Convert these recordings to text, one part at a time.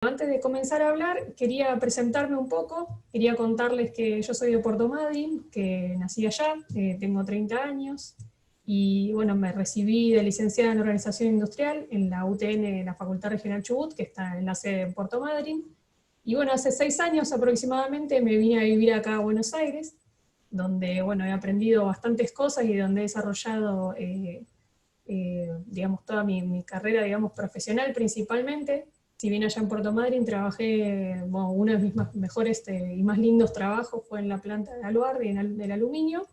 Antes de comenzar a hablar, quería presentarme un poco, quería contarles que yo soy de Puerto Madryn, que nací allá, tengo 30 años, y bueno, me recibí de licenciada en Organización Industrial en la UTN, la Facultad Regional Chubut, que está en la sede en Puerto Madryn, y bueno, hace 6 años aproximadamente me vine a vivir acá a Buenos Aires, donde bueno, he aprendido bastantes cosas y donde he desarrollado digamos, toda mi carrera, digamos, profesional principalmente. Si bien allá en Puerto Madryn trabajé, bueno, uno de mis mejores y más lindos trabajos fue en la planta de Aluar, del aluminio,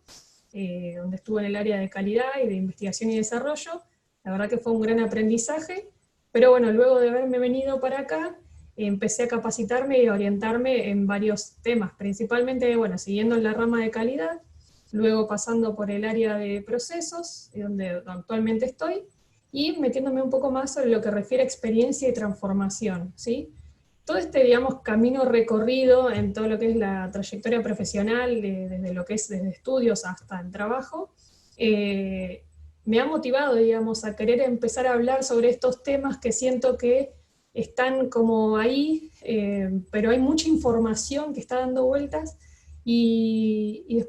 donde estuve en el área de calidad y de investigación y desarrollo. La verdad que fue un gran aprendizaje, pero bueno, luego de haberme venido para acá, empecé a capacitarme y a orientarme en varios temas, principalmente, bueno, siguiendo en la rama de calidad, luego pasando por el área de procesos, donde actualmente estoy, y metiéndome un poco más sobre lo que refiere a experiencia y transformación, ¿sí? Todo este, digamos, camino recorrido en todo lo que es la trayectoria profesional, desde lo que es desde estudios hasta el trabajo, me ha motivado, digamos, a querer empezar a hablar sobre estos temas que siento que están como ahí, pero hay mucha información que está dando vueltas y,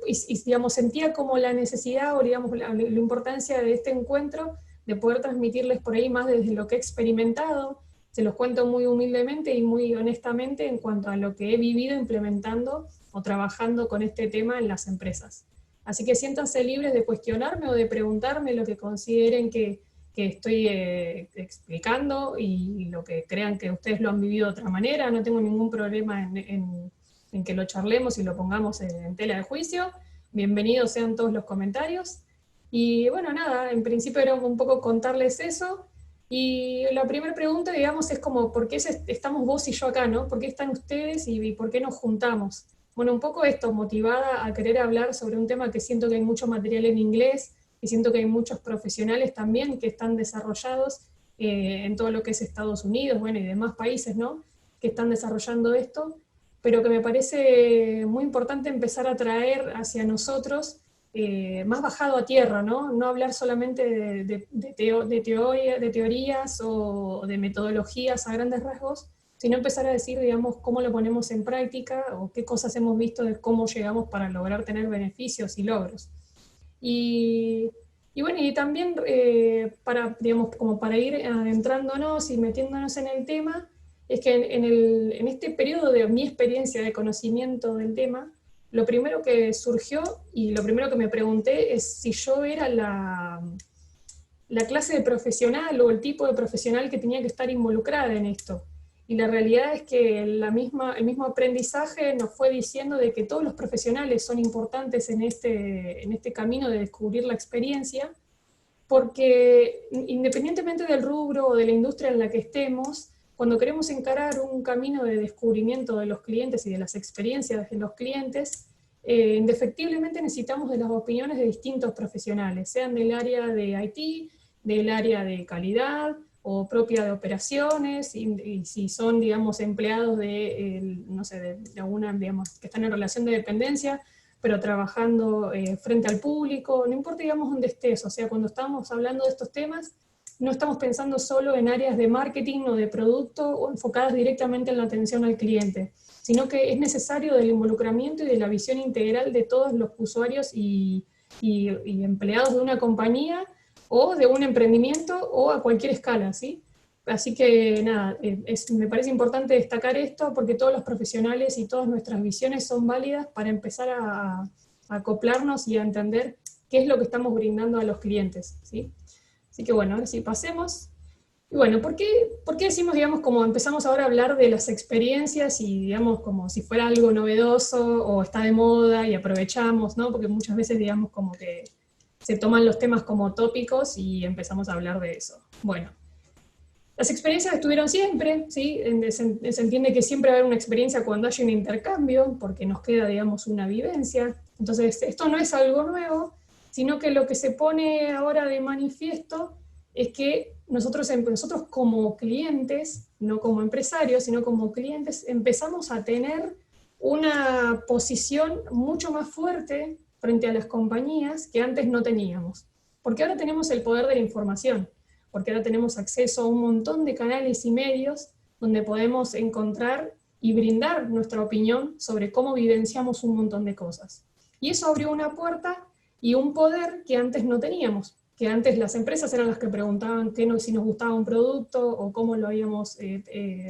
digamos, sentía como la necesidad o digamos, la importancia de este encuentro de poder transmitirles por ahí más desde lo que he experimentado. Se los cuento muy humildemente y muy honestamente en cuanto a lo que he vivido implementando o trabajando con este tema en las empresas. Así que siéntanse libres de cuestionarme o de preguntarme lo que consideren que estoy explicando y lo que crean que ustedes lo han vivido de otra manera. No tengo ningún problema en que lo charlemos y lo pongamos en tela de juicio. Bienvenidos sean todos los comentarios. Y bueno, nada, en principio era un poco contarles eso. Y la primera pregunta, digamos, es como, ¿por qué estamos vos y yo acá, no? ¿Por qué están ustedes y por qué nos juntamos? Bueno, un poco esto, motivada a querer hablar sobre un tema que siento que hay mucho material en inglés, y siento que hay muchos profesionales también que están desarrollados en todo lo que es Estados Unidos, bueno, y demás países, ¿no? Que están desarrollando esto, pero que me parece muy importante empezar a traer hacia nosotros más bajado a tierra, ¿no? No hablar solamente de teorías o de metodologías a grandes rasgos, sino empezar a decir, digamos, cómo lo ponemos en práctica o qué cosas hemos visto de cómo llegamos para lograr tener beneficios y logros. Y, y bueno, y también para, digamos, como para ir adentrándonos y metiéndonos en el tema, es que en este periodo de mi experiencia de conocimiento del tema, lo primero que surgió y lo primero que me pregunté es si yo era la clase de profesional o el tipo de profesional que tenía que estar involucrada en esto. Y la realidad es que el mismo aprendizaje nos fue diciendo de que todos los profesionales son importantes en este camino de descubrir la experiencia, porque independientemente del rubro o de la industria en la que estemos, cuando queremos encarar un camino de descubrimiento de los clientes y de las experiencias de los clientes, indefectiblemente necesitamos de las opiniones de distintos profesionales, sean del área de IT, del área de calidad o propia de operaciones, y si son, digamos, empleados no sé, de alguna, digamos, que están en relación de dependencia, pero trabajando frente al público, no importa, digamos, dónde estés, o sea, cuando estamos hablando de estos temas, no estamos pensando solo en áreas de marketing o de producto o enfocadas directamente en la atención al cliente, sino que es necesario del involucramiento y de la visión integral de todos los usuarios y empleados de una compañía o de un emprendimiento o a cualquier escala, ¿sí? Así que nada, me parece importante destacar esto porque todos los profesionales y todas nuestras visiones son válidas para empezar a acoplarnos y a entender qué es lo que estamos brindando a los clientes, ¿sí? Así que bueno, ahora sí pasemos. Y bueno, ¿por qué decimos, digamos, como empezamos ahora a hablar de las experiencias y, digamos, como si fuera algo novedoso o está de moda y aprovechamos, ¿no? Porque muchas veces, digamos, como que se toman los temas como tópicos y empezamos a hablar de eso. Bueno, las experiencias estuvieron siempre, ¿sí? Se entiende que siempre va a haber una experiencia cuando hay un intercambio, porque nos queda, digamos, una vivencia. Entonces, esto no es algo nuevo, sino que lo que se pone ahora de manifiesto es que nosotros como clientes, no como empresarios, sino como clientes, empezamos a tener una posición mucho más fuerte frente a las compañías que antes no teníamos. Porque ahora tenemos el poder de la información, porque ahora tenemos acceso a un montón de canales y medios donde podemos encontrar y brindar nuestra opinión sobre cómo vivenciamos un montón de cosas. Y eso abrió una puerta y un poder que antes no teníamos, que antes las empresas eran las que preguntaban si nos gustaba un producto o cómo lo habíamos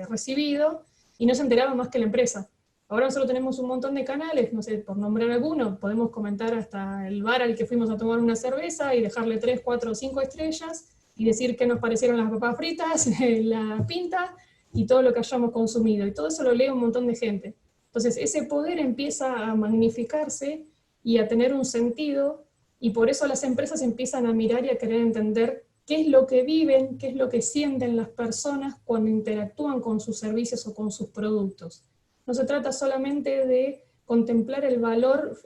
recibido, y no se enteraba más que la empresa. Ahora nosotros tenemos un montón de canales, no sé, por nombrar alguno, podemos comentar hasta el bar al que fuimos a tomar una cerveza y dejarle 3, 4 o 5 estrellas y decir qué nos parecieron las papas fritas, la pinta y todo lo que hayamos consumido. Y todo eso lo lee un montón de gente. Entonces ese poder empieza a magnificarse y a tener un sentido, y por eso las empresas empiezan a mirar y a querer entender qué es lo que viven, qué es lo que sienten las personas cuando interactúan con sus servicios o con sus productos. No se trata solamente de contemplar el valor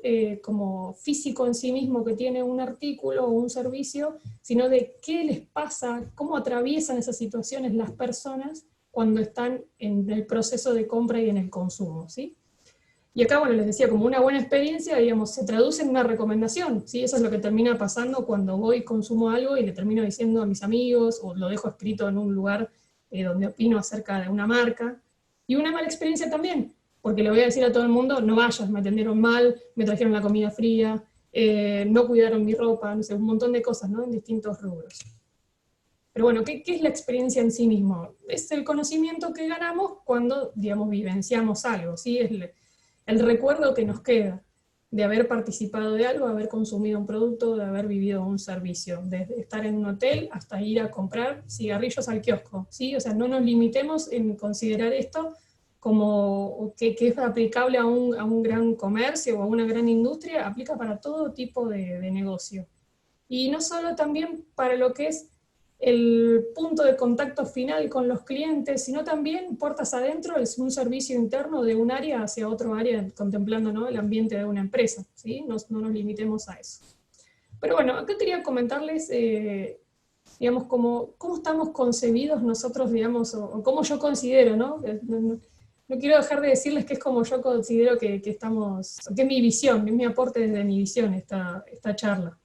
como físico en sí mismo que tiene un artículo o un servicio, sino de qué les pasa, cómo atraviesan esas situaciones las personas cuando están en el proceso de compra y en el consumo, ¿sí? Y acá, bueno, les decía, como una buena experiencia, digamos, se traduce en una recomendación, ¿sí? Eso es lo que termina pasando cuando voy y consumo algo y le termino diciendo a mis amigos, o lo dejo escrito en un lugar donde opino acerca de una marca. Y una mala experiencia también, porque le voy a decir a todo el mundo, no vayas, me atendieron mal, me trajeron la comida fría, no cuidaron mi ropa, no sé, un montón de cosas, ¿no? En distintos rubros. Pero bueno, ¿qué es la experiencia en sí mismo? Es el conocimiento que ganamos cuando, digamos, vivenciamos algo, ¿sí? Es el recuerdo que nos queda de haber participado de algo, de haber consumido un producto, de haber vivido un servicio, desde estar en un hotel hasta ir a comprar cigarrillos al kiosco, ¿sí? O sea, no nos limitemos en considerar esto como que es aplicable a un gran comercio o a una gran industria, aplica para todo tipo de negocio. Y no solo también para lo que es el punto de contacto final con los clientes, sino también puertas adentro es un servicio interno de un área hacia otro área, contemplando, ¿no?, el ambiente de una empresa, ¿sí? No nos limitemos a eso. Pero bueno, acá quería comentarles, digamos, cómo estamos concebidos nosotros, digamos, o cómo yo considero, ¿no? No quiero dejar de decirles que es como yo considero que estamos, que es mi visión, es mi aporte desde mi visión esta charla.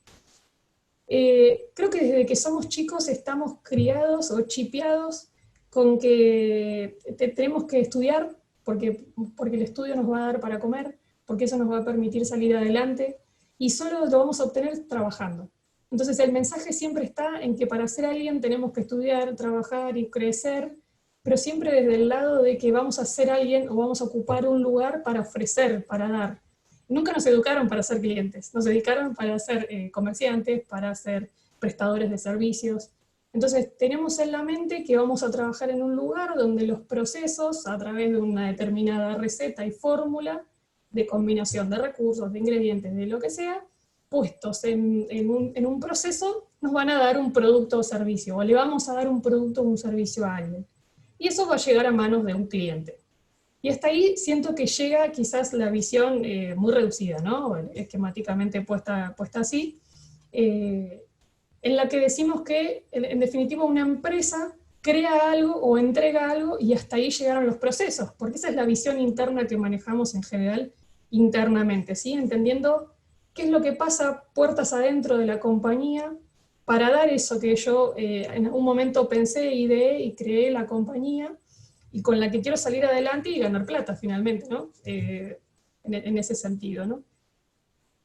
Creo que desde que somos chicos estamos criados o chipeados con que tenemos que estudiar porque el estudio nos va a dar para comer, porque eso nos va a permitir salir adelante, y solo lo vamos a obtener trabajando. Entonces el mensaje siempre está en que para ser alguien tenemos que estudiar, trabajar y crecer, pero siempre desde el lado de que vamos a ser alguien o vamos a ocupar un lugar para ofrecer, para dar. Nunca nos educaron para ser clientes, nos educaron para ser comerciantes, para ser prestadores de servicios. Entonces tenemos en la mente que vamos a trabajar en un lugar donde los procesos, a través de una determinada receta y fórmula, de combinación de recursos, de ingredientes, de lo que sea, puestos en un proceso, nos van a dar un producto o servicio, o le vamos a dar un producto o un servicio a alguien. Y eso va a llegar a manos de un cliente. Y hasta ahí siento que llega quizás la visión muy reducida, ¿no? Esquemáticamente puesta así, en la que decimos que, en definitiva, una empresa crea algo o entrega algo y hasta ahí llegaron los procesos, porque esa es la visión interna que manejamos en general internamente, ¿sí? Entendiendo qué es lo que pasa puertas adentro de la compañía para dar eso que yo en un momento pensé, ideé y creé la compañía, y con la que quiero salir adelante y ganar plata finalmente, ¿no? En ese sentido, ¿no?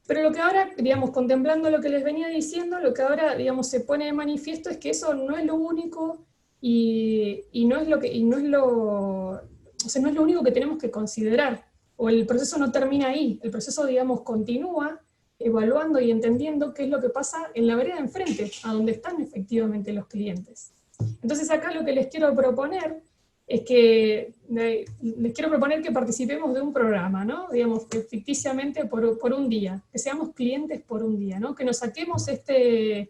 Pero lo que ahora, digamos, contemplando lo que les venía diciendo, lo que ahora, digamos, se pone de manifiesto es que eso no es lo único y no es lo que, y no es lo, o sea, no es lo único que tenemos que considerar, o el proceso no termina ahí, el proceso, digamos, continúa evaluando y entendiendo qué es lo que pasa en la vereda de enfrente, a donde están efectivamente los clientes. Entonces acá lo que les quiero proponer es que les quiero proponer que participemos de un programa, ¿no? Digamos, que ficticiamente por un día, que seamos clientes por un día, ¿no? Que nos saquemos este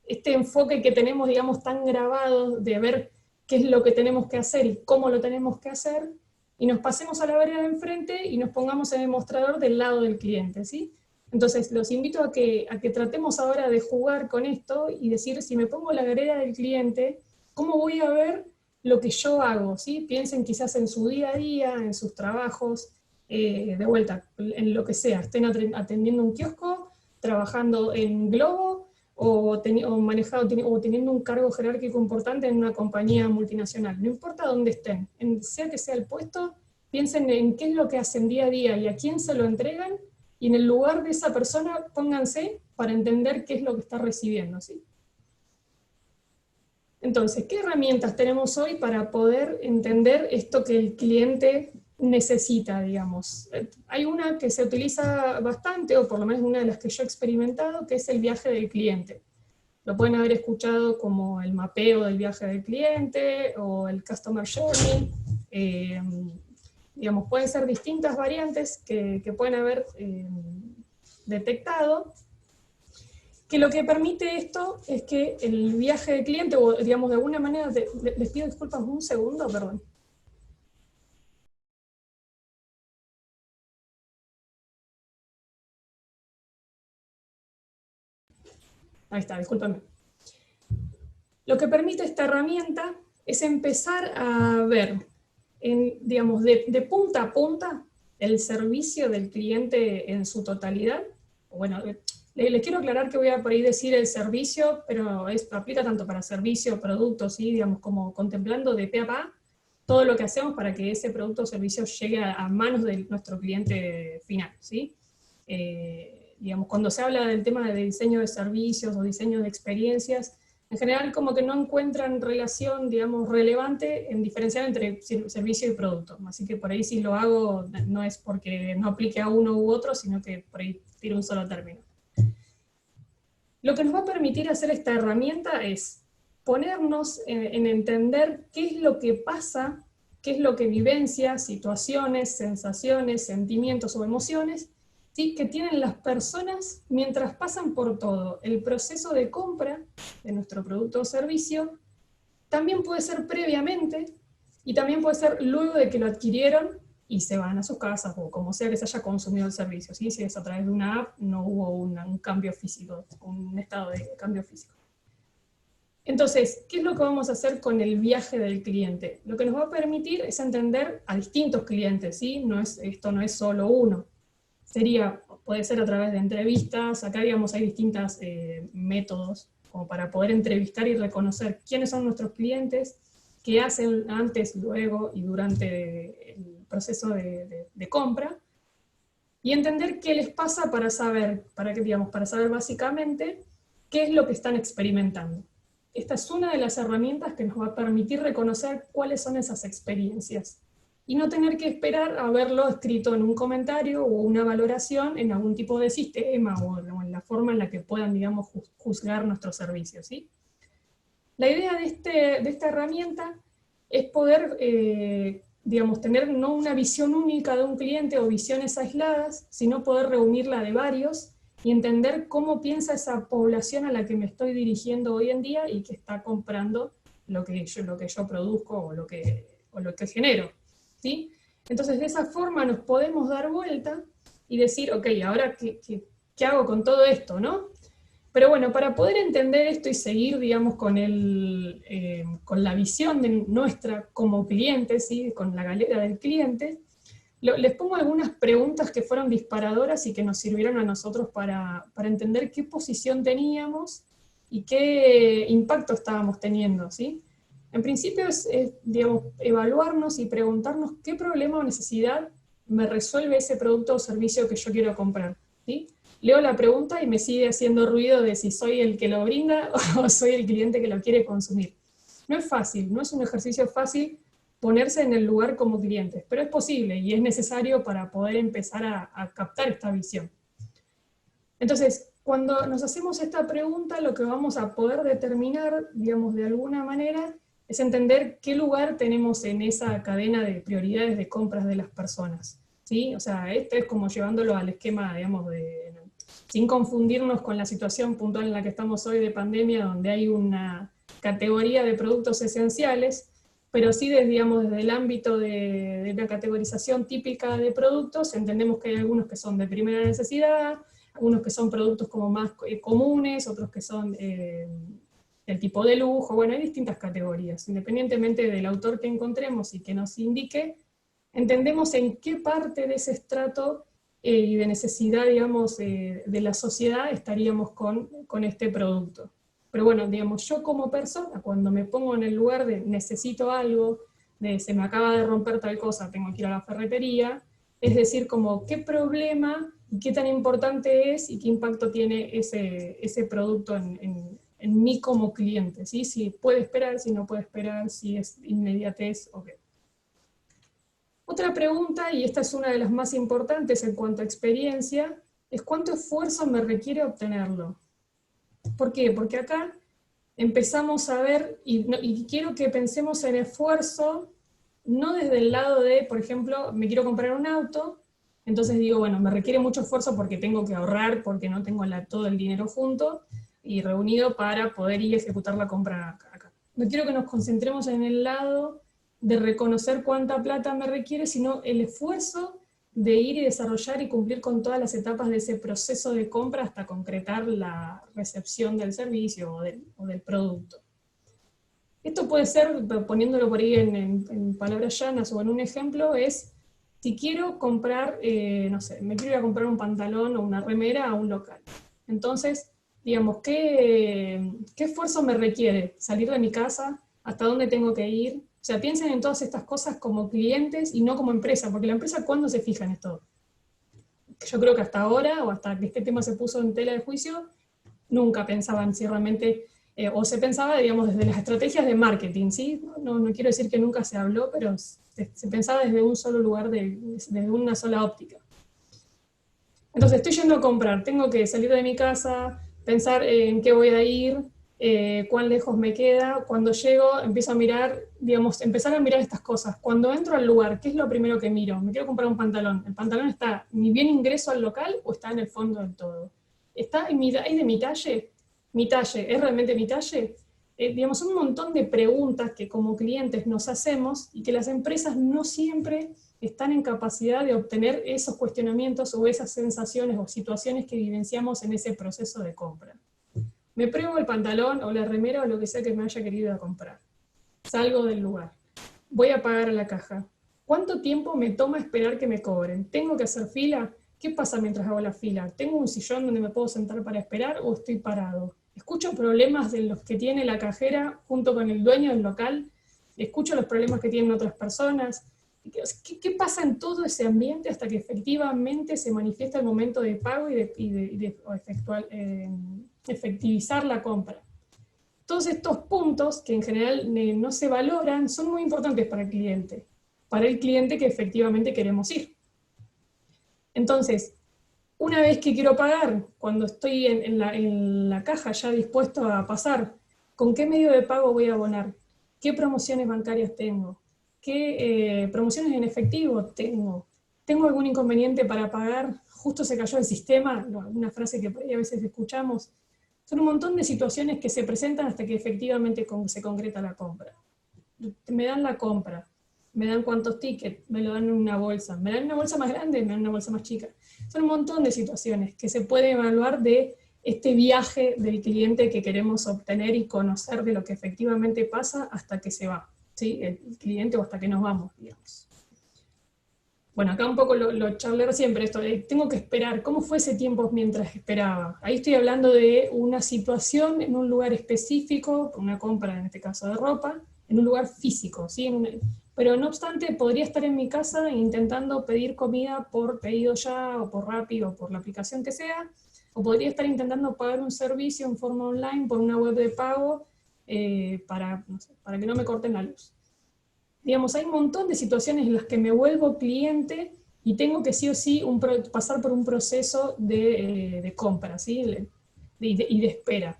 enfoque que tenemos, digamos, tan grabado de ver qué es lo que tenemos que hacer y cómo lo tenemos que hacer, y nos pasemos a la vereda de enfrente y nos pongamos en el mostrador del lado del cliente, ¿sí? Entonces los invito a que tratemos ahora de jugar con esto y decir, si me pongo en la vereda del cliente, ¿cómo voy a ver lo que yo hago? ¿Sí? Piensen quizás en su día a día, en sus trabajos, de vuelta, en lo que sea, estén atendiendo un kiosco, trabajando en Globo, o manejado, o teniendo un cargo jerárquico importante en una compañía multinacional. No importa dónde estén, sea que sea el puesto, piensen en qué es lo que hacen día a día y a quién se lo entregan, y en el lugar de esa persona pónganse para entender qué es lo que está recibiendo, ¿sí? Entonces, ¿qué herramientas tenemos hoy para poder entender esto que el cliente necesita, digamos? Hay una que se utiliza bastante, o por lo menos una de las que yo he experimentado, que es el viaje del cliente. Lo pueden haber escuchado como el mapeo del viaje del cliente o el Customer Journey. Digamos, pueden ser distintas variantes que pueden haber detectado, que lo que permite esto es que el viaje del cliente, o digamos de alguna manera, les pido disculpas un segundo, perdón. Ahí está, discúlpame. Lo que permite esta herramienta es empezar a ver, digamos, de punta a punta, el servicio del cliente en su totalidad. Bueno, les quiero aclarar que voy a por ahí decir el servicio, pero aplica tanto para servicio, productos, ¿sí? Digamos, como contemplando de pe a pa todo lo que hacemos para que ese producto o servicio llegue a manos de nuestro cliente final, ¿sí? Digamos, cuando se habla del tema de diseño de servicios o diseño de experiencias, en general como que no encuentran relación, digamos, relevante en diferenciar entre servicio y producto. Así que por ahí si lo hago no es porque no aplique a uno u otro, sino que por ahí tiro un solo término. Lo que nos va a permitir hacer esta herramienta es ponernos en entender qué es lo que pasa, qué es lo que vivencia, situaciones, sensaciones, sentimientos o emociones, ¿sí? Que tienen las personas mientras pasan por todo el proceso de compra de nuestro producto o servicio. También puede ser previamente y también puede ser luego de que lo adquirieron y se van a sus casas o como sea que se haya consumido el servicio. ¿Sí? Si es a través de una app, no hubo un cambio físico, un estado de cambio físico. Entonces, ¿qué es lo que vamos a hacer con el viaje del cliente? Lo que nos va a permitir es entender a distintos clientes, ¿sí? Esto no es solo uno. Puede ser a través de entrevistas, acá digamos hay distintos métodos como para poder entrevistar y reconocer quiénes son nuestros clientes, qué hacen antes, luego y durante el proceso de compra, y entender qué les pasa para saber básicamente qué es lo que están experimentando. Esta es una de las herramientas que nos va a permitir reconocer cuáles son esas experiencias y no tener que esperar a verlo escrito en un comentario o una valoración en algún tipo de sistema o en la forma en la que puedan, digamos, juzgar nuestros servicios, ¿sí? La idea de esta herramienta es poder, digamos, tener no una visión única de un cliente o visiones aisladas, sino poder reunirla de varios y entender cómo piensa esa población a la que me estoy dirigiendo hoy en día y que está comprando lo que yo produzco o lo que genero, ¿sí? Entonces, de esa forma nos podemos dar vuelta y decir, ok, ahora, ¿qué hago con todo esto, no? Pero bueno, para poder entender esto y seguir, digamos, con la visión de nuestra como cliente, ¿sí? Con la galera del cliente, les pongo algunas preguntas que fueron disparadoras y que nos sirvieron a nosotros para entender qué posición teníamos y qué impacto estábamos teniendo, ¿sí? En principio digamos, evaluarnos y preguntarnos qué problema o necesidad me resuelve ese producto o servicio que yo quiero comprar, ¿sí? Leo la pregunta y me sigue haciendo ruido de si soy el que lo brinda o soy el cliente que lo quiere consumir. No es fácil, no es un ejercicio fácil ponerse en el lugar como clientes, pero es posible y es necesario para poder empezar a captar esta visión. Entonces, cuando nos hacemos esta pregunta, lo que vamos a poder determinar, digamos, de alguna manera, es entender qué lugar tenemos en esa cadena de prioridades de compras de las personas, ¿sí? O sea, esto es como llevándolo al esquema, digamos, sin confundirnos con la situación puntual en la que estamos hoy de pandemia, donde hay una categoría de productos esenciales, pero sí digamos, desde el ámbito de la categorización típica de productos, entendemos que hay algunos que son de primera necesidad, algunos que son productos como más comunes, otros que son del tipo de lujo, bueno, hay distintas categorías, independientemente del autor que encontremos y que nos indique, entendemos en qué parte de ese estrato y de necesidad, digamos, de la sociedad, estaríamos con este producto. Pero bueno, digamos, yo como persona, cuando me pongo en el lugar de necesito algo, de se me acaba de romper tal cosa, tengo que ir a la ferretería, es decir, como qué problema y qué tan importante es y qué impacto tiene ese producto en mí como cliente, ¿sí? Si puede esperar, si no puede esperar, si es inmediatez o qué. Otra pregunta, y esta es una de las más importantes en cuanto a experiencia, es cuánto esfuerzo me requiere obtenerlo. ¿Por qué? Porque acá empezamos a ver, y quiero que pensemos en esfuerzo, no desde el lado de, por ejemplo, me quiero comprar un auto, entonces digo, bueno, me requiere mucho esfuerzo porque tengo que ahorrar, porque no tengo todo el dinero junto y reunido para poder ir a ejecutar la compra acá. No quiero que nos concentremos en el lado de reconocer cuánta plata me requiere, sino el esfuerzo de ir y desarrollar y cumplir con todas las etapas de ese proceso de compra hasta concretar la recepción del servicio o del producto. Esto puede ser, poniéndolo por ahí en palabras llanas o en un ejemplo, es si quiero comprar, no sé, me quiero ir a comprar un pantalón o una remera a un local. Entonces, digamos, ¿qué esfuerzo me requiere salir de mi casa? ¿Hasta dónde tengo que ir? O sea, piensen en todas estas cosas como clientes y no como empresa, porque la empresa, ¿cuándo se fija en esto? Yo creo que hasta ahora, o hasta que este tema se puso en tela de juicio, nunca pensaban si realmente, o se pensaba, digamos, desde las estrategias de marketing, ¿sí? No quiero decir que nunca se habló, pero se pensaba desde un solo lugar, desde una sola óptica. Entonces estoy yendo a comprar, tengo que salir de mi casa, pensar en qué voy a ir, cuán lejos me queda. Cuando llego empiezo a mirar, digamos, empezar a mirar estas cosas. Cuando entro al lugar, ¿qué es lo primero que miro? Me quiero comprar un pantalón. ¿El pantalón está ni bien ingreso al local o está en el fondo del todo? ¿Está ¿hay de mi talle? ¿Mi talle es realmente mi talle? Digamos, un montón de preguntas que como clientes nos hacemos y que las empresas no siempre están en capacidad de obtener esos cuestionamientos o esas sensaciones o situaciones que vivenciamos en ese proceso de compra. Me pruebo el pantalón o la remera o lo que sea que me haya querido comprar. Salgo del lugar. Voy a pagar a la caja. ¿Cuánto tiempo me toma esperar que me cobren? ¿Tengo que hacer fila? ¿Qué pasa mientras hago la fila? ¿Tengo un sillón donde me puedo sentar para esperar o estoy parado? Escucho problemas de los que tiene la cajera junto con el dueño del local. Escucho los problemas que tienen otras personas. ¿Qué pasa en todo ese ambiente hasta que efectivamente se manifiesta el momento de pago y de efectivizar la compra? Todos estos puntos que en general no se valoran son muy importantes para el cliente que efectivamente queremos ir. Entonces, una vez que quiero pagar, cuando estoy en la caja ya dispuesto a pasar, ¿con qué medio de pago voy a abonar? ¿Qué promociones bancarias tengo? ¿Qué promociones en efectivo tengo? ¿Tengo algún inconveniente para pagar? ¿Justo se cayó el sistema? Una frase que a veces escuchamos. Son un montón de situaciones que se presentan hasta que efectivamente se concreta la compra. Me dan la compra, me dan cuántos tickets, me lo dan en una bolsa, me dan una bolsa más grande, me dan una bolsa más chica. Son un montón de situaciones que se puede evaluar de este viaje del cliente que queremos obtener y conocer de lo que efectivamente pasa hasta que se va, ¿sí? El cliente o hasta que nos vamos, digamos. Bueno, acá un poco lo charlé siempre, esto de tengo que esperar, ¿cómo fue ese tiempo mientras esperaba? Ahí estoy hablando de una situación en un lugar específico, una compra en este caso de ropa, en un lugar físico, ¿sí? Pero no obstante, podría estar en mi casa intentando pedir comida por pedido ya, o por Rappi, o por la aplicación que sea, o podría estar intentando pagar un servicio en forma online por una web de pago no sé, para que no me corten la luz. Digamos, hay un montón de situaciones en las que me vuelvo cliente y tengo que sí o sí pasar por un proceso de compra, ¿sí? Y de espera.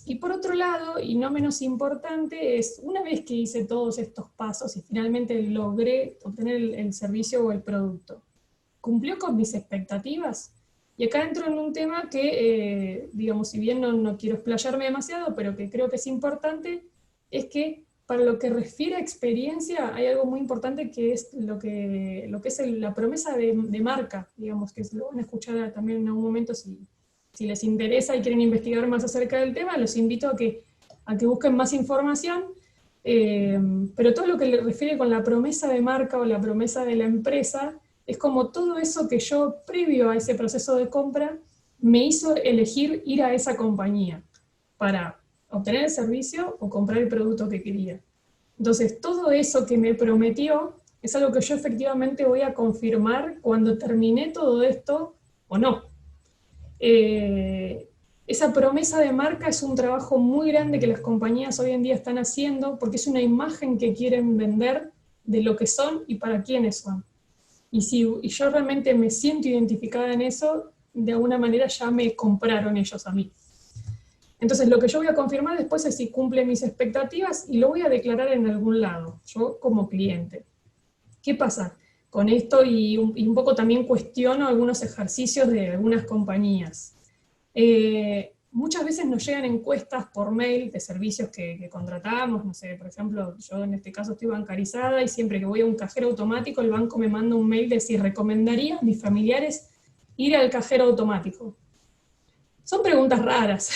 Y por otro lado, y no menos importante, es una vez que hice todos estos pasos y finalmente logré obtener el servicio o el producto, ¿cumplió con mis expectativas? Y acá entro en un tema que, digamos, si bien no quiero explayarme demasiado, pero que creo que es importante, es que para lo que refiere a experiencia, hay algo muy importante que es lo que es la promesa de marca, digamos, que lo van a escuchar también en algún momento si les interesa y quieren investigar más acerca del tema, los invito a que busquen más información, pero todo lo que le refiere con la promesa de marca o la promesa de la empresa Es como todo eso que yo, previo a ese proceso de compra, me hizo elegir ir a esa compañía para obtener el servicio o comprar el producto que quería. Entonces, todo eso que me prometió es algo que yo efectivamente voy a confirmar cuando termine todo esto o no. Eh, Esa promesa de marca es un trabajo muy grande que las compañías hoy en día están haciendo porque es una imagen que quieren vender de lo que son y para quiénes son. Y yo realmente me siento identificada en eso, de alguna manera ya me compraron ellos a mí. Entonces lo que yo voy a confirmar después es si cumple mis expectativas y lo voy a declarar en algún lado, yo como cliente. ¿Qué pasa con esto? Y un poco también cuestiono algunos ejercicios de algunas compañías. Muchas veces nos llegan encuestas por mail de servicios que contratamos, no sé, por ejemplo, yo en este caso estoy bancarizada y siempre que voy a un cajero automático el banco me manda un mail de si recomendaría a mis familiares ir al cajero automático. Son preguntas raras.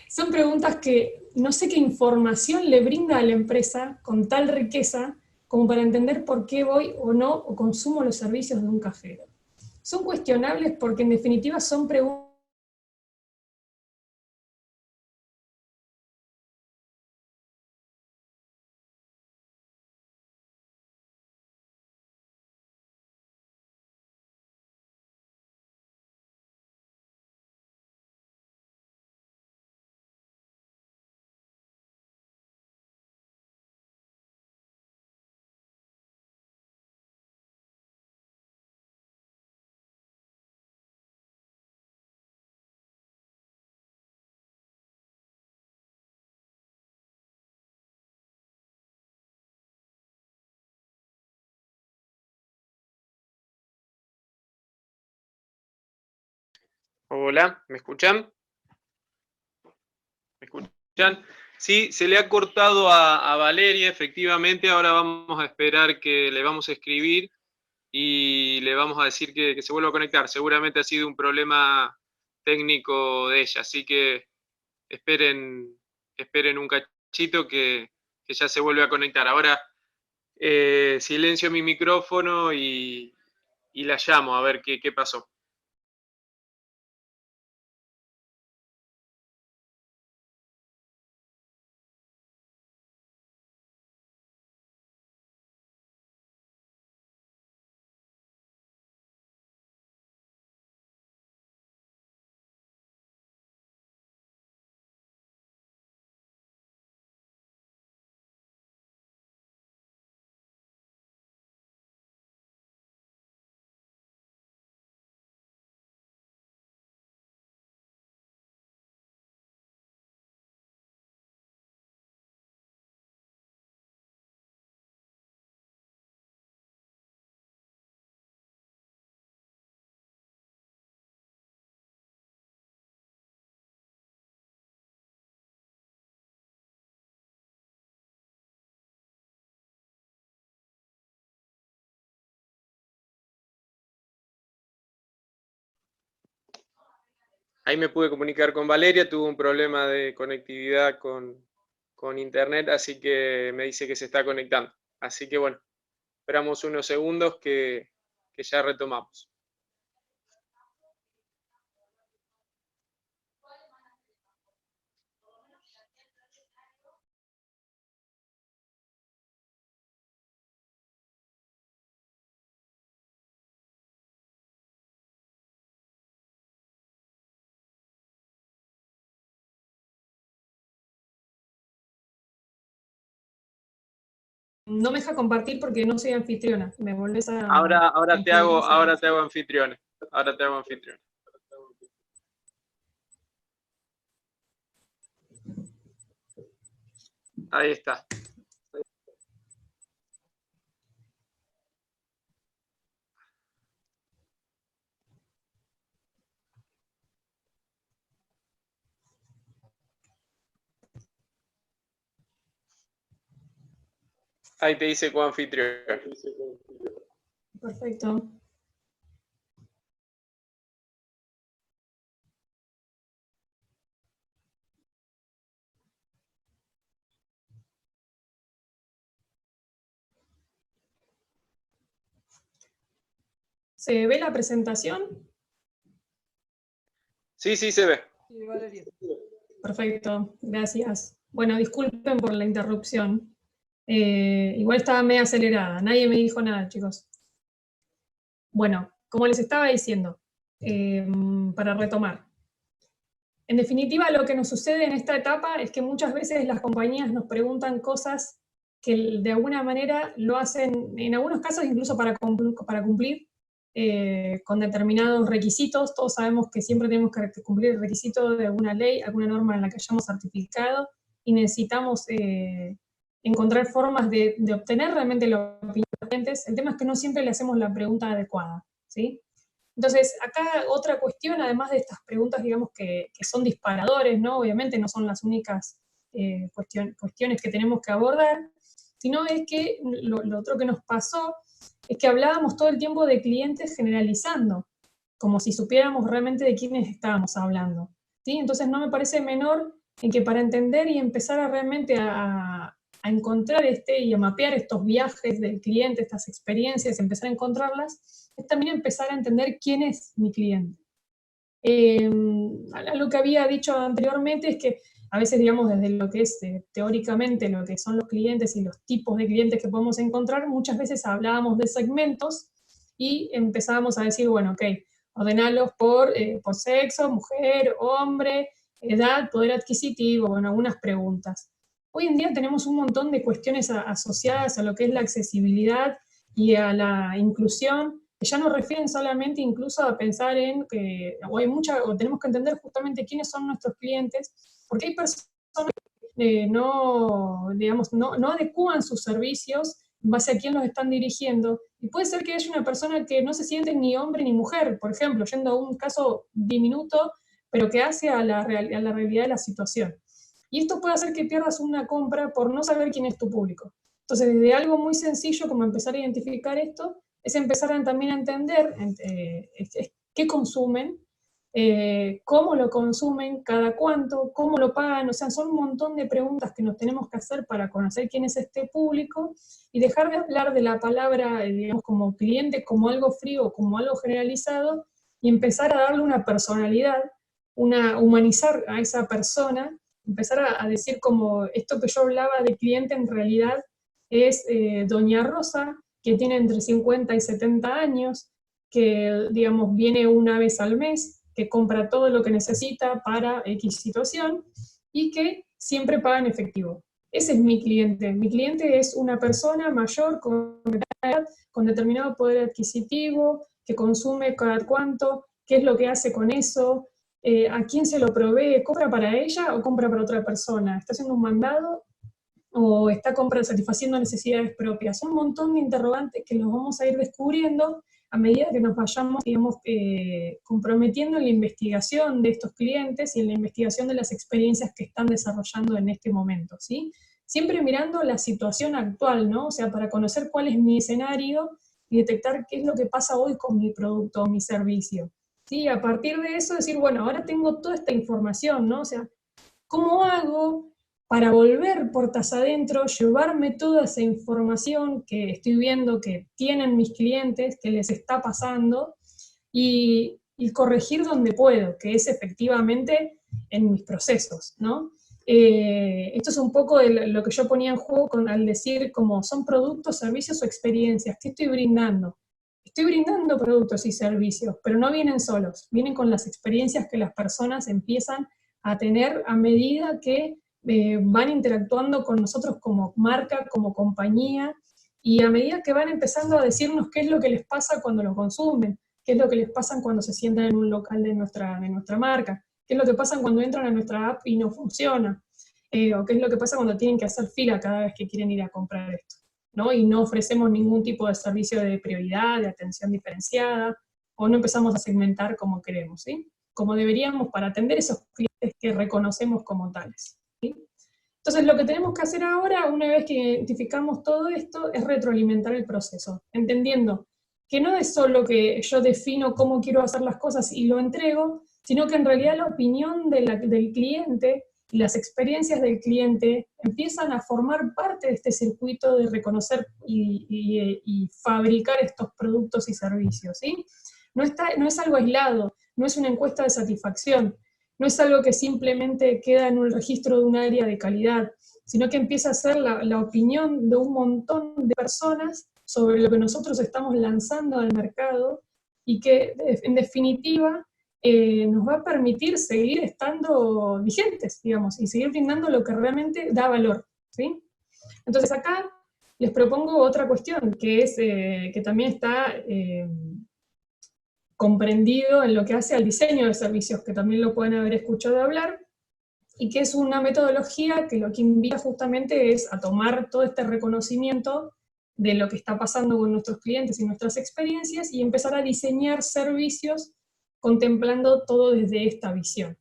Son preguntas que no sé qué información le brinda a la empresa con tal riqueza como para entender por qué voy o no o consumo los servicios de un cajero. Son cuestionables porque en definitiva son preguntas. Hola, ¿me escuchan? ¿Me escuchan? Sí, se le ha cortado a Valeria, efectivamente. Ahora vamos a esperar que le vamos a escribir y le vamos a decir que se vuelva a conectar. Seguramente ha sido un problema técnico de ella, así que esperen un cachito que ya se vuelve a conectar. Ahora silencio mi micrófono y la llamo a ver qué pasó. Ahí me pude comunicar con Valeria, tuvo un problema de conectividad con internet, así que me dice que se está conectando. Así que bueno, esperamos unos segundos que ya retomamos. No me deja compartir porque no soy anfitriona. Me volvés a Ahora te hago, incluir. ahora te hago anfitrión. Ahora te hago anfitrión. Ahí está. Ahí te dice coanfitrión. Perfecto. ¿Se ve la presentación? Sí, sí, se ve. Sí, Valeria. Perfecto, gracias. Bueno, disculpen por la interrupción. Igual estaba medio acelerada, nadie me dijo nada, chicos. Bueno, como les estaba diciendo, para retomar. En definitiva, lo que nos sucede en esta etapa es que muchas veces las compañías nos preguntan cosas que de alguna manera lo hacen, en algunos casos incluso para cumplir con determinados requisitos. Todos sabemos que siempre tenemos que cumplir el requisito de alguna ley, alguna norma en la que hayamos certificado, y necesitamos encontrar formas de obtener realmente la opinión de los clientes. El tema es que no siempre le hacemos la pregunta adecuada, ¿sí? Entonces, acá otra cuestión, además de estas preguntas, digamos, que son disparadores, ¿no? Obviamente no son las únicas cuestiones que tenemos que abordar, sino es que lo otro que nos pasó es que hablábamos todo el tiempo de clientes generalizando, como si supiéramos realmente de quiénes estábamos hablando, ¿sí? Entonces no me parece menor en que para entender y empezar a realmente a encontrar y a mapear estos viajes del cliente, estas experiencias, empezar a encontrarlas, es también empezar a entender quién es mi cliente. Lo que había dicho anteriormente es que a veces, digamos, desde lo que es teóricamente lo que son los clientes y los tipos de clientes que podemos encontrar, muchas veces hablábamos de segmentos y empezábamos a decir, bueno, ok, ordenarlos por sexo, mujer, hombre, edad, poder adquisitivo, bueno, algunas preguntas. Hoy en día tenemos un montón de cuestiones asociadas a lo que es la accesibilidad y a la inclusión, que ya no refieren solamente incluso a pensar en que o tenemos que entender justamente quiénes son nuestros clientes, porque hay personas que no adecúan sus servicios en base a quién los están dirigiendo, y puede ser que haya una persona que no se siente ni hombre ni mujer, por ejemplo, yendo a un caso diminuto, pero que hace a la realidad de la situación. Y esto puede hacer que pierdas una compra por no saber quién es tu público. Entonces, desde algo muy sencillo como empezar a identificar esto, es empezar también a entender qué consumen, cómo lo consumen, cada cuánto, cómo lo pagan. O sea, son un montón de preguntas que nos tenemos que hacer para conocer quién es este público y dejar de hablar de la palabra, digamos, como cliente, como algo frío, como algo generalizado, y empezar a darle una personalidad, humanizar a esa persona, empezar a decir como esto que yo hablaba de cliente en realidad es doña Rosa, que tiene entre 50 y 70 años, que, digamos, viene una vez al mes, que compra todo lo que necesita para X situación y que siempre paga en efectivo. Ese es mi cliente. Mi cliente es una persona mayor con determinado poder adquisitivo, que consume cada cuánto, qué es lo que hace con eso, a quién se lo provee, compra para ella o compra para otra persona, está haciendo un mandado o está satisfaciendo necesidades propias. Son un montón de interrogantes que los vamos a ir descubriendo a medida que nos vayamos, digamos, comprometiendo en la investigación de estos clientes y en la investigación de las experiencias que están desarrollando en este momento, ¿sí? Siempre mirando la situación actual, ¿no? O sea, para conocer cuál es mi escenario y detectar qué es lo que pasa hoy con mi producto o mi servicio. ¿Sí? A partir de eso decir, bueno, ahora tengo toda esta información, ¿no? O sea, ¿cómo hago para volver puertas adentro, llevarme toda esa información que estoy viendo que tienen mis clientes, que les está pasando, y corregir donde puedo, que es efectivamente en mis procesos, ¿no? Esto es un poco de lo que yo ponía en juego al decir como son productos, servicios o experiencias, ¿qué estoy brindando? Estoy brindando productos y servicios, pero no vienen solos, vienen con las experiencias que las personas empiezan a tener a medida que van interactuando con nosotros como marca, como compañía, y a medida que van empezando a decirnos qué es lo que les pasa cuando lo consumen, qué es lo que les pasa cuando se sientan en un local de nuestra marca, qué es lo que pasa cuando entran a nuestra app y no funciona, o qué es lo que pasa cuando tienen que hacer fila cada vez que quieren ir a comprar esto, ¿no? Y no ofrecemos ningún tipo de servicio de prioridad, de atención diferenciada, o no empezamos a segmentar como queremos, ¿sí? Como deberíamos para atender esos clientes que reconocemos como tales, ¿sí? Entonces, lo que tenemos que hacer ahora, una vez que identificamos todo esto, es retroalimentar el proceso, entendiendo que no es solo que yo defino cómo quiero hacer las cosas y lo entrego, sino que en realidad la opinión del cliente y las experiencias del cliente empiezan a formar parte de este circuito de reconocer y fabricar estos productos y servicios, ¿sí? No es algo aislado, no es una encuesta de satisfacción, no es algo que simplemente queda en un registro de un área de calidad, sino que empieza a ser la opinión de un montón de personas sobre lo que nosotros estamos lanzando al mercado y que, en definitiva, nos va a permitir seguir estando vigentes, digamos, y seguir brindando lo que realmente da valor, ¿sí? Entonces acá les propongo otra cuestión, que es que también está comprendido en lo que hace al diseño de servicios, que también lo pueden haber escuchado hablar, y que es una metodología que lo que invita justamente es a tomar todo este reconocimiento de lo que está pasando con nuestros clientes y nuestras experiencias y empezar a diseñar servicios contemplando todo desde esta visión.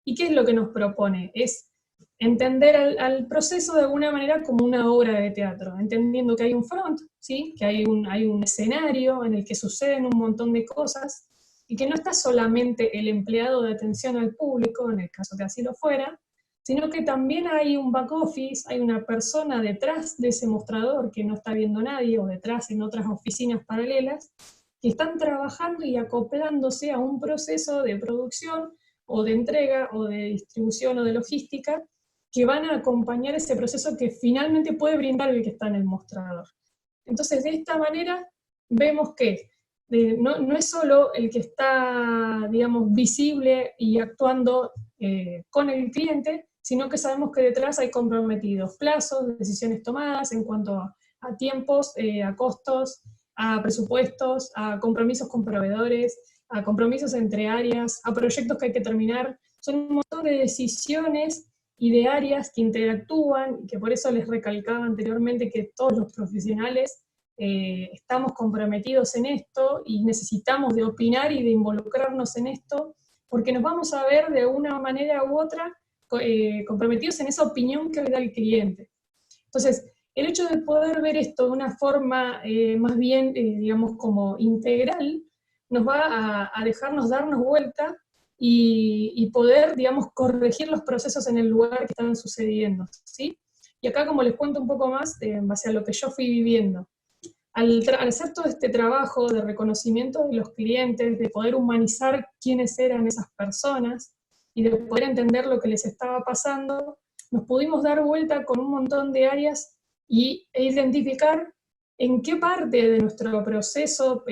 ¿Y qué es lo que nos propone? Es entender al proceso de alguna manera como una obra de teatro, entendiendo que hay un front, ¿sí? Que hay un escenario en el que suceden un montón de cosas, y que no está solamente el empleado de atención al público, en el caso que así lo fuera, sino que también hay un back office, hay una persona detrás de ese mostrador que no está viendo nadie, o detrás en otras oficinas paralelas, que están trabajando y acoplándose a un proceso de producción, o de entrega, o de distribución, o de logística, que van a acompañar ese proceso que finalmente puede brindar el que está en el mostrador. Entonces, de esta manera, vemos que no es solo el que está, digamos, visible y actuando con el cliente, sino que sabemos que detrás hay comprometidos plazos, decisiones tomadas en cuanto a tiempos, a costos, a presupuestos, a compromisos con proveedores, a compromisos entre áreas, a proyectos que hay que terminar. Son un montón de decisiones y de áreas que interactúan, y que por eso les recalcaba anteriormente que todos los profesionales estamos comprometidos en esto y necesitamos de opinar y de involucrarnos en esto, porque nos vamos a ver de una manera u otra comprometidos en esa opinión que le da el cliente. Entonces, el hecho de poder ver esto de una forma más bien, digamos, como integral, nos va a dejarnos darnos vuelta y poder, digamos, corregir los procesos en el lugar que están sucediendo, ¿sí? Y acá, como les cuento un poco más, en base a lo que yo fui viviendo, al hacer todo este trabajo de reconocimiento de los clientes, de poder humanizar quiénes eran esas personas y de poder entender lo que les estaba pasando, nos pudimos dar vuelta con un montón de áreas e identificar en qué parte de nuestro proceso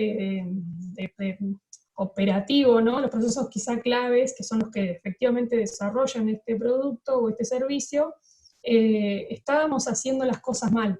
operativo, ¿no? Los procesos quizá claves, que son los que efectivamente desarrollan este producto o este servicio, estábamos haciendo las cosas mal.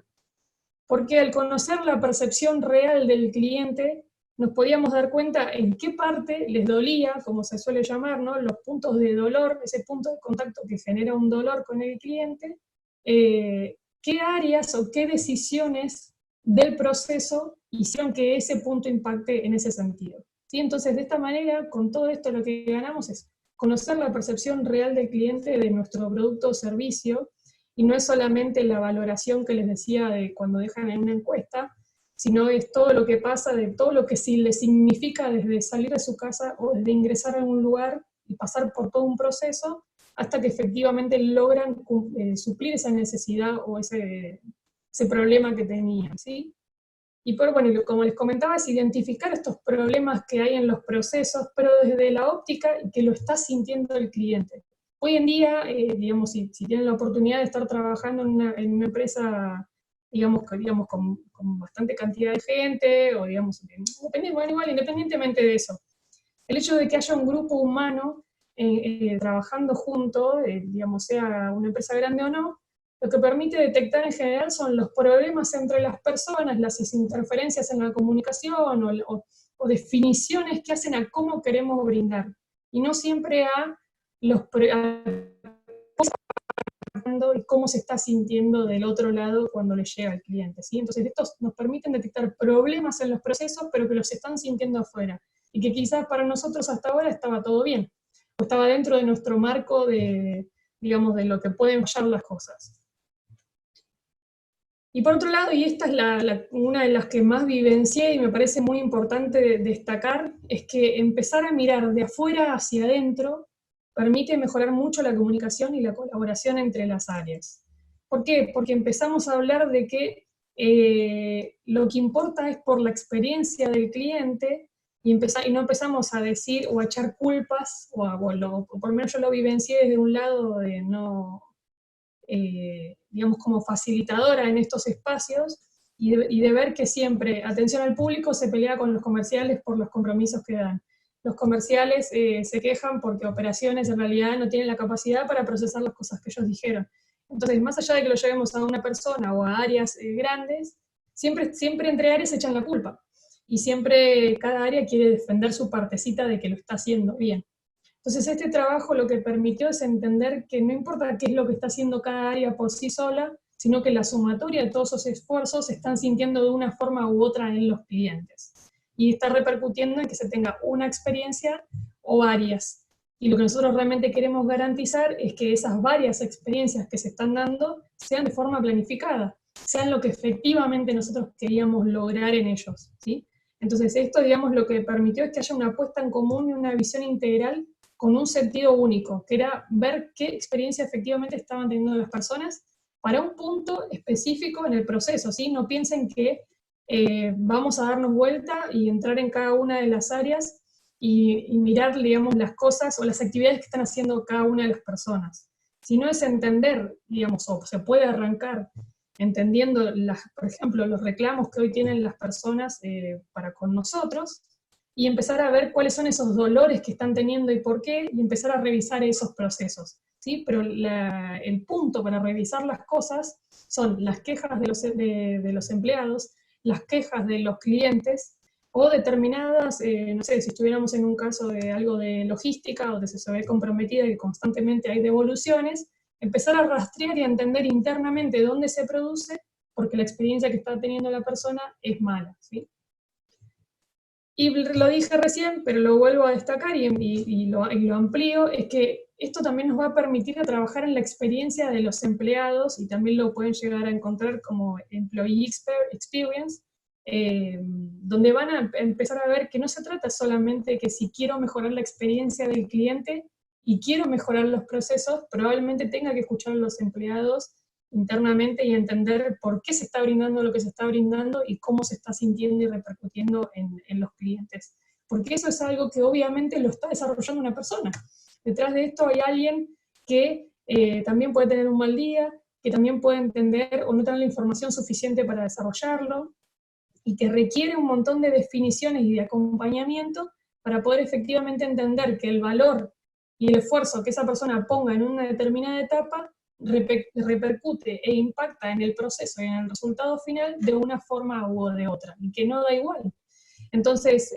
Porque al conocer la percepción real del cliente, nos podíamos dar cuenta en qué parte les dolía, como se suele llamar, ¿no? Los puntos de dolor, ese punto de contacto que genera un dolor con el cliente, qué áreas o qué decisiones del proceso hicieron que ese punto impacte en ese sentido. ¿Sí? Entonces, de esta manera, con todo esto lo que ganamos es conocer la percepción real del cliente de nuestro producto o servicio, y no es solamente la valoración que les decía de cuando dejan en una encuesta, sino es todo lo que pasa, de todo lo que le significa desde salir de su casa o desde ingresar a un lugar y pasar por todo un proceso, hasta que efectivamente logran suplir esa necesidad o ese problema que tenían, ¿sí? Y bueno, como les comentaba, es identificar estos problemas que hay en los procesos, pero desde la óptica que lo está sintiendo el cliente. Hoy en día, digamos, si tienen la oportunidad de estar trabajando en una empresa, digamos con bastante cantidad de gente, o digamos, igual, independientemente de eso, el hecho de que haya un grupo humano trabajando junto, digamos, sea una empresa grande o no, lo que permite detectar en general son los problemas entre las personas, las interferencias en la comunicación o definiciones que hacen a cómo queremos brindar, y no siempre a y cómo se está sintiendo del otro lado cuando le llega al cliente, ¿sí? Entonces estos nos permiten detectar problemas en los procesos, pero que los están sintiendo afuera, y que quizás para nosotros hasta ahora estaba todo bien, o estaba dentro de nuestro marco de, digamos, de lo que pueden fallar las cosas. Y por otro lado, y esta es una de las que más vivencié y me parece muy importante destacar, es que empezar a mirar de afuera hacia adentro permite mejorar mucho la comunicación y la colaboración entre las áreas. ¿Por qué? Porque empezamos a hablar de que lo que importa es por la experiencia del cliente y no empezamos a decir o a echar culpas, o por lo menos yo lo vivencié desde un lado de no, digamos, como facilitadora en estos espacios, y de ver que siempre atención al público se pelea con los comerciales por los compromisos que dan. Los comerciales se quejan porque operaciones en realidad no tienen la capacidad para procesar las cosas que ellos dijeron. Entonces, más allá de que lo llevemos a una persona o a áreas grandes, siempre entre áreas echan la culpa. Y siempre cada área quiere defender su partecita de que lo está haciendo bien. Entonces, este trabajo lo que permitió es entender que no importa qué es lo que está haciendo cada área por sí sola, sino que la sumatoria de todos esos esfuerzos se están sintiendo de una forma u otra en los clientes. Y está repercutiendo en que se tenga una experiencia o varias. Y lo que nosotros realmente queremos garantizar es que esas varias experiencias que se están dando sean de forma planificada, sean lo que efectivamente nosotros queríamos lograr en ellos, ¿sí? Entonces, esto, digamos, lo que permitió es que haya una puesta en común y una visión integral con un sentido único, que era ver qué experiencia efectivamente estaban teniendo las personas para un punto específico en el proceso, ¿sí? No piensen que vamos a darnos vuelta y entrar en cada una de las áreas y mirar, digamos, las cosas o las actividades que están haciendo cada una de las personas. Sino es entender, digamos, o se puede arrancar entendiendo, por ejemplo, los reclamos que hoy tienen las personas para con nosotros, y empezar a ver cuáles son esos dolores que están teniendo y por qué, y empezar a revisar esos procesos, ¿sí? Pero el punto para revisar las cosas son las quejas de los empleados, las quejas de los clientes, o determinadas, no sé, si estuviéramos en un caso de algo de logística, donde se ve comprometida y constantemente hay devoluciones, empezar a rastrear y a entender internamente dónde se produce, porque la experiencia que está teniendo la persona es mala, ¿sí? Y lo dije recién, pero lo vuelvo a destacar y lo amplío, es que esto también nos va a permitir trabajar en la experiencia de los empleados, y también lo pueden llegar a encontrar como Employee Experience, donde van a empezar a ver que no se trata solamente de que si quiero mejorar la experiencia del cliente y quiero mejorar los procesos, probablemente tenga que escuchar a los empleados internamente y entender por qué se está brindando lo que se está brindando y cómo se está sintiendo y repercutiendo en los clientes. Porque eso es algo que obviamente lo está desarrollando una persona. Detrás de esto hay alguien que también puede tener un mal día, que también puede entender o no tener la información suficiente para desarrollarlo, y que requiere un montón de definiciones y de acompañamiento para poder efectivamente entender que el valor y el esfuerzo que esa persona ponga en una determinada etapa repercute e impacta en el proceso y en el resultado final de una forma u de otra, y que no da igual. Entonces,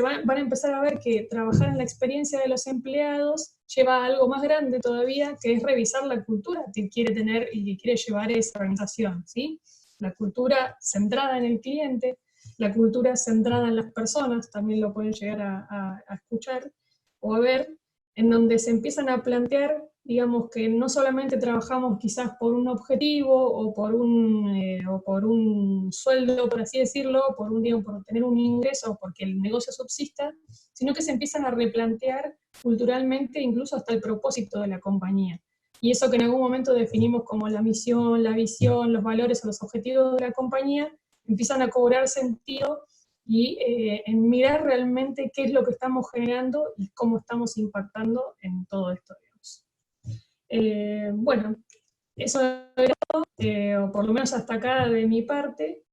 van a empezar a ver que trabajar en la experiencia de los empleados lleva a algo más grande todavía, que es revisar la cultura que quiere tener y que quiere llevar esa organización, ¿sí? La cultura centrada en el cliente, la cultura centrada en las personas, también lo pueden llegar a escuchar o a ver, en donde se empiezan a plantear, digamos, que no solamente trabajamos quizás por un objetivo o por un sueldo, por así decirlo, por tener un ingreso, porque el negocio subsista, sino que se empiezan a replantear culturalmente incluso hasta el propósito de la compañía. Y eso que en algún momento definimos como la misión, la visión, los valores o los objetivos de la compañía, empiezan a cobrar sentido y en mirar realmente qué es lo que estamos generando y cómo estamos impactando en todo esto, digamos. Bueno, eso era todo, o por lo menos hasta acá de mi parte.